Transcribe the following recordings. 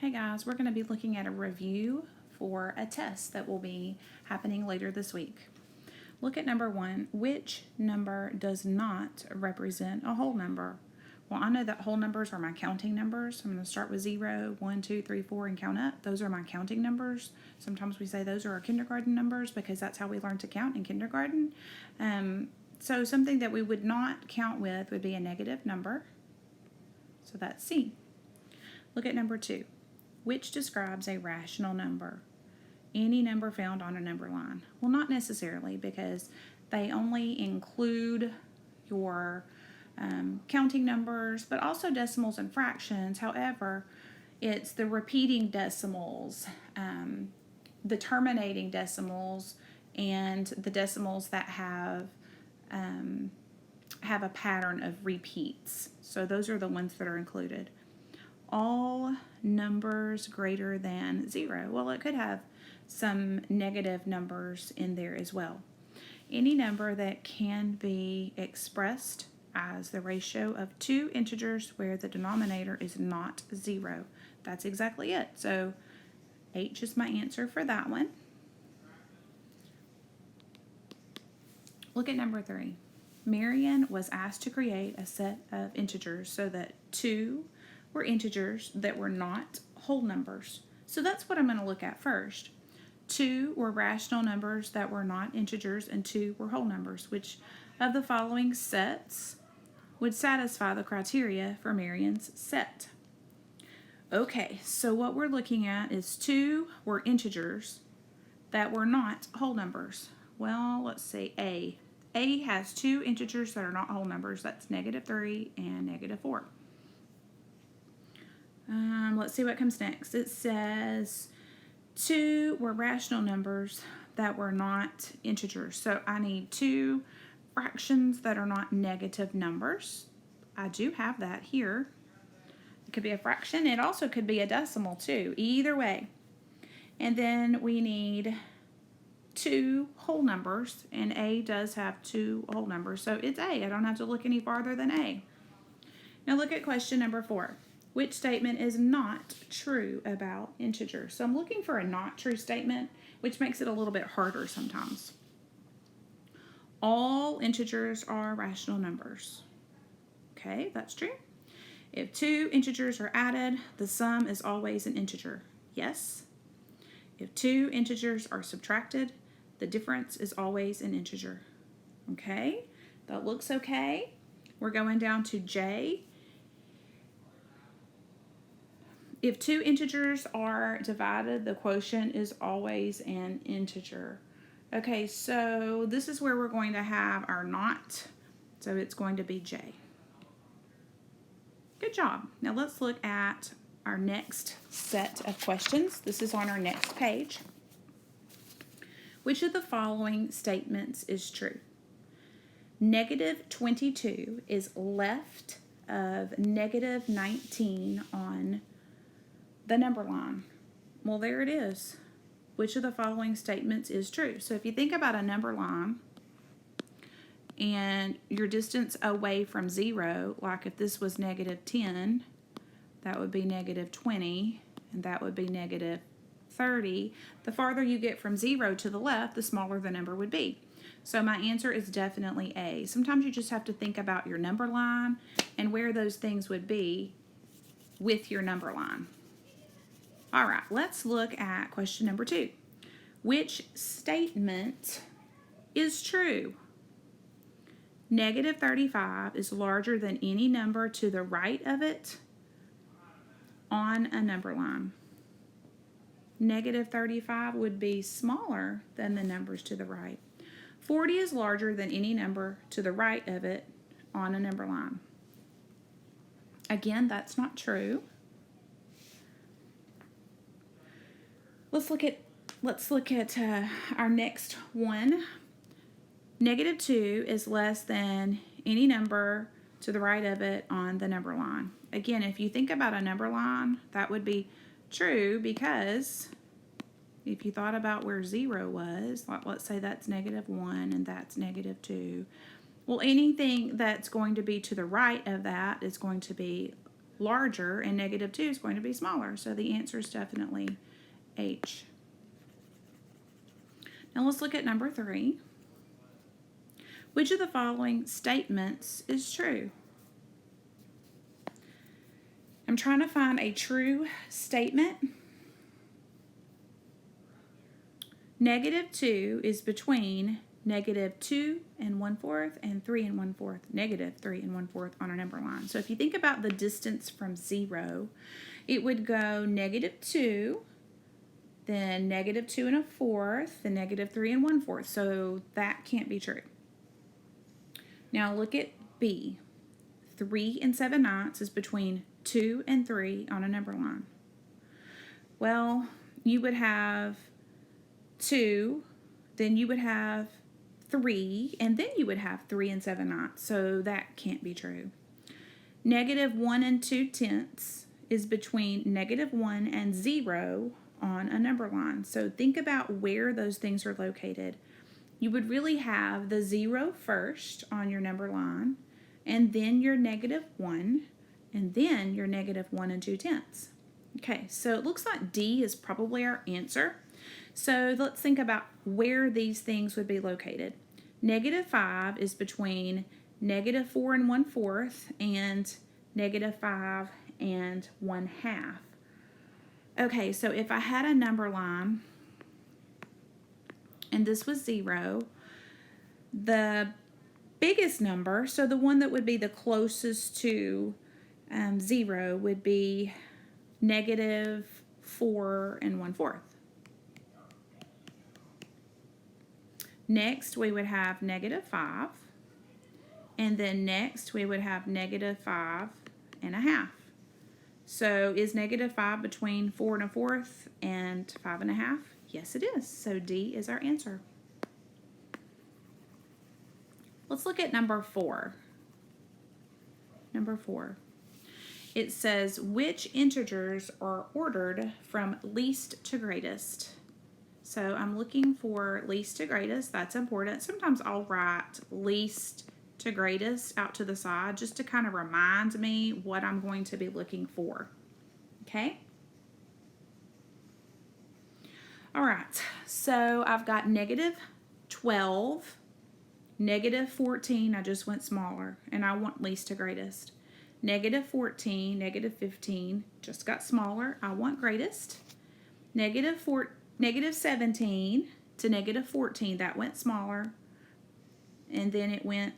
Hey guys, we're going to be looking at a review for a test that will be happening later this week. Look at number 1. Which number does not represent a whole number? Well, I know that whole numbers are my counting numbers. I'm going to start with 0, 1, 2, 3, 4, and count up. Those are my counting numbers. Sometimes we say those are our kindergarten numbers because that's how we learn to count in kindergarten. So something that we would not count with would be a negative number. So that's C. Look at number 2. Which describes a rational number? Any number found on a number line. Well, not necessarily, because they only include your counting numbers, but also decimals and fractions. However, it's the repeating decimals, the terminating decimals, and the decimals that have a pattern of repeats. So those are the ones that are included. All numbers greater than 0. Well, it could have some negative numbers in there as well. Any number that can be expressed as the ratio of two integers where the denominator is not 0. That's exactly it. So H is my answer for that one. Look at number 3. Marion was asked to create a set of integers so that 2 were integers that were not whole numbers. So that's what I'm going to look at first. 2 were rational numbers that were not integers, and 2 were whole numbers. Which of the following sets would satisfy the criteria for Marion's set? Okay, so what we're looking at is 2 were integers that were not whole numbers. Well, let's say A. A has 2 integers that are not whole numbers. That's -3 and -4. Let's see what comes next. It says 2 were rational numbers that were not integers. So I need 2 fractions that are not negative numbers. I do have that here. It could be a fraction. It also could be a decimal too. Either way. And then we need 2 whole numbers, and A does have 2 whole numbers. So it's A. I don't have to look any farther than A. Now look at question number 4. Which statement is not true about integers? So I'm looking for a not true statement, which makes it a little bit harder sometimes. All integers are rational numbers. Okay, that's true. If 2 integers are added, the sum is always an integer. Yes. If 2 integers are subtracted, the difference is always an integer. Okay, that looks okay. We're going down to J. If 2 integers are divided, the quotient is always an integer. Okay, so this is where we're going to have our not. So it's going to be J. Good job. Now let's look at our next set of questions. This is on our next page. Which of the following statements is true? -22 is left of -19 on the number line. Well, there it is. Which of the following statements is true? So if you think about a number line and your distance away from 0, like if this was -10, that would be -20, and that would be -30. The farther you get from 0 to the left, the smaller the number would be. So my answer is definitely A. Sometimes you just have to think about your number line and where those things would be with your number line. All right, let's look at question number 2. Which statement is true? -35 is larger than any number to the right of it on a number line. -35 would be smaller than the numbers to the right. 40 is larger than any number to the right of it on a number line. Again, that's not true. Let's look at our next one. -2 is less than any number to the right of it on the number line. Again, if you think about a number line, that would be true, because if you thought about where 0 was, like let's say that's -1 and that's -2. Well, anything that's going to be to the right of that is going to be larger and negative 2 is going to be smaller. So the answer is definitely H. Now let's look at number 3. Which of the following statements is true? I'm trying to find a true statement. Negative 2 is between negative 2 1/4 and 3 1/4, negative 3 1/4 on our number line. So if you think about the distance from 0, it would go negative 2, then negative 2 1/4, then negative 3 1/4. So that can't be true. Now look at B. 3 7/9 is between 2 and 3 on a number line. Well, you would have 2, then you would have 3, and then you would have 3 7/9. So that can't be true. Negative 1 2/10 is between negative 1 and 0 on a number line. So think about where those things are located. You would really have the 0 first on your number line, and then your negative 1, and then your negative 1 2/10. Okay, so it looks like D is probably our answer. So let's think about where these things would be located. Negative 5 is between negative 4 1/4 and negative 5 1/2. Okay, so if I had a number line and this was 0, the biggest number, so the one that would be the closest to 0 would be negative 4 1/4. Next, we would have negative 5, and then next we would have negative 5 1/2. So is negative 5 between 4 1/4 and 5 1/2? Yes, it is. So D is our answer. Let's look at number 4. Number 4. It says, which integers are ordered from least to greatest? So I'm looking for least to greatest. That's important. Sometimes I'll write least to greatest out to the side just to kind of remind me what I'm going to be looking for. Okay? All right. So I've got negative 12, negative 14. I just went smaller, and I want least to greatest. Negative 14, negative 15, just got smaller. I want greatest. Negative 17 to negative 14, that went smaller. And then it went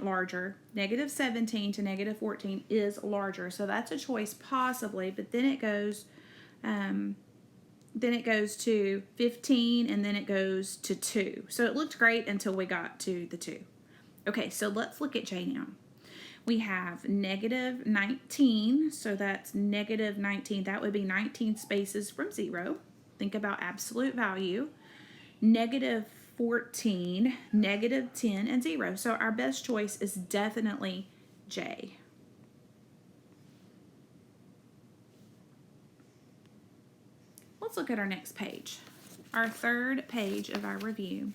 larger. Negative 17 to negative 14 is larger. So that's a choice possibly, but then it goes to 15, and then it goes to 2. So it looked great until we got to the 2. Okay, so let's look at J now. We have negative 19, so that's negative 19. That would be 19 spaces from 0. Think about absolute value. Negative 14, negative 10, and 0. So our best choice is definitely J. Let's look at our next page, our third page of our review.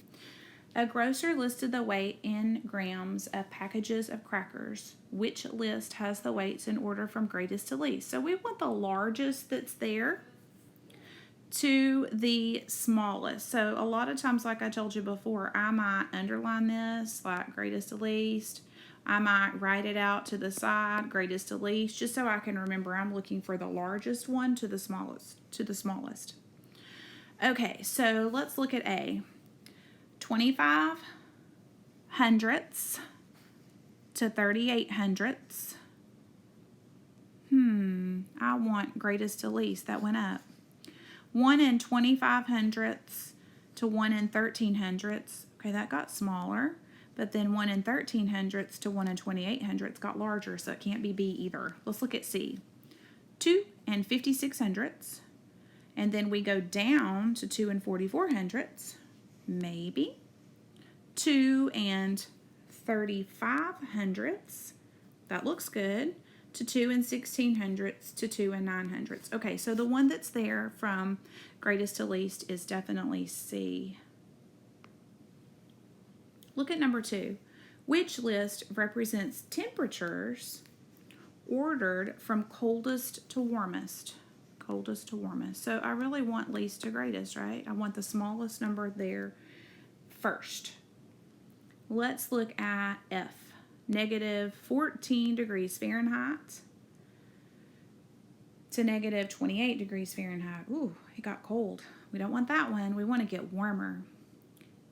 A grocer listed the weight in grams of packages of crackers. Which list has the weights in order from greatest to least? So we want the largest that's there to the smallest. So a lot of times, like I told you before, I might underline this, like greatest to least. I might write it out to the side, greatest to least, just so I can remember I'm looking for the largest one to the smallest. Okay, so let's look at A. 25 hundredths to 38 hundredths. I want greatest to least. That went up. 1 25 hundredths to 1 13 hundredths. Okay, that got smaller. But then 1 13 hundredths to 1 28 hundredths got larger, so it can't be B either. Let's look at C. 2 56 hundredths. And then we go down to 2 44 hundredths. Maybe. 2 35 hundredths. That looks good. To 2 16 hundredths to 2 9 hundredths. Okay, so the one that's there from greatest to least is definitely C. Look at number 2. Which list represents temperatures ordered from coldest to warmest. Coldest to warmest. So I really want least to greatest, right? I want the smallest number there first. Let's look at F. Negative 14 degrees Fahrenheit to negative 28 degrees Fahrenheit. Ooh, it got cold. We don't want that one. We want to get warmer.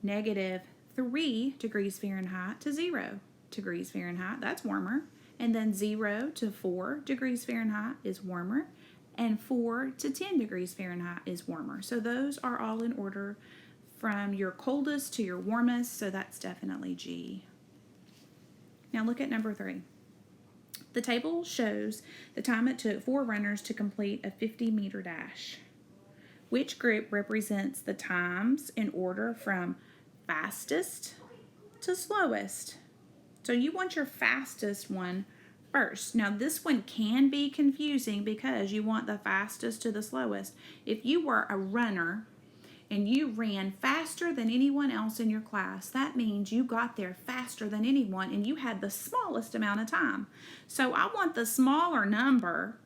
Negative 3 degrees Fahrenheit to 0 degrees Fahrenheit. That's warmer. And then 0 to 4 degrees Fahrenheit is warmer. And 4 to 10 degrees Fahrenheit is warmer. So those are all in order from your coldest to your warmest. So that's definitely G. Now look at number 3. The table shows the time it took 4 runners to complete a 50-meter dash. Which group represents the times in order from fastest to slowest? So you want your fastest one first. Now this one can be confusing because you want the fastest to the slowest. If you were a runner and you ran faster than anyone else in your class, that means you got there faster than anyone and you had the smallest amount of time. So I want the smaller number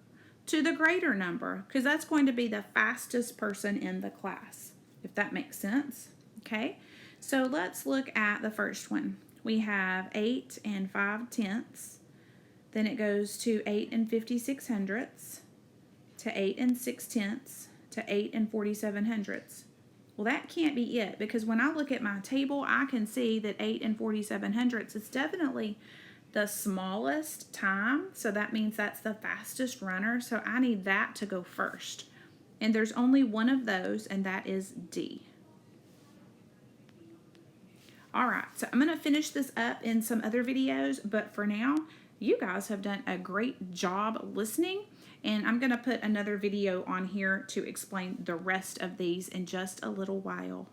to the greater number because that's going to be the fastest person in the class, if that makes sense. Okay, so let's look at the first one. We have 8 and 5/10. Then it goes to 8 and 56/100 to 8 and 6/10 to 8 and 47/100. Well, that can't be it because when I look at my table, I can see that 8 and 47/100 is definitely the smallest time. So that means that's the fastest runner. So I need that to go first. And there's only one of those, and that is D. All right, so I'm going to finish this up in some other videos, but for now, you guys have done a great job listening, and I'm going to put another video on here to explain the rest of these in just a little while.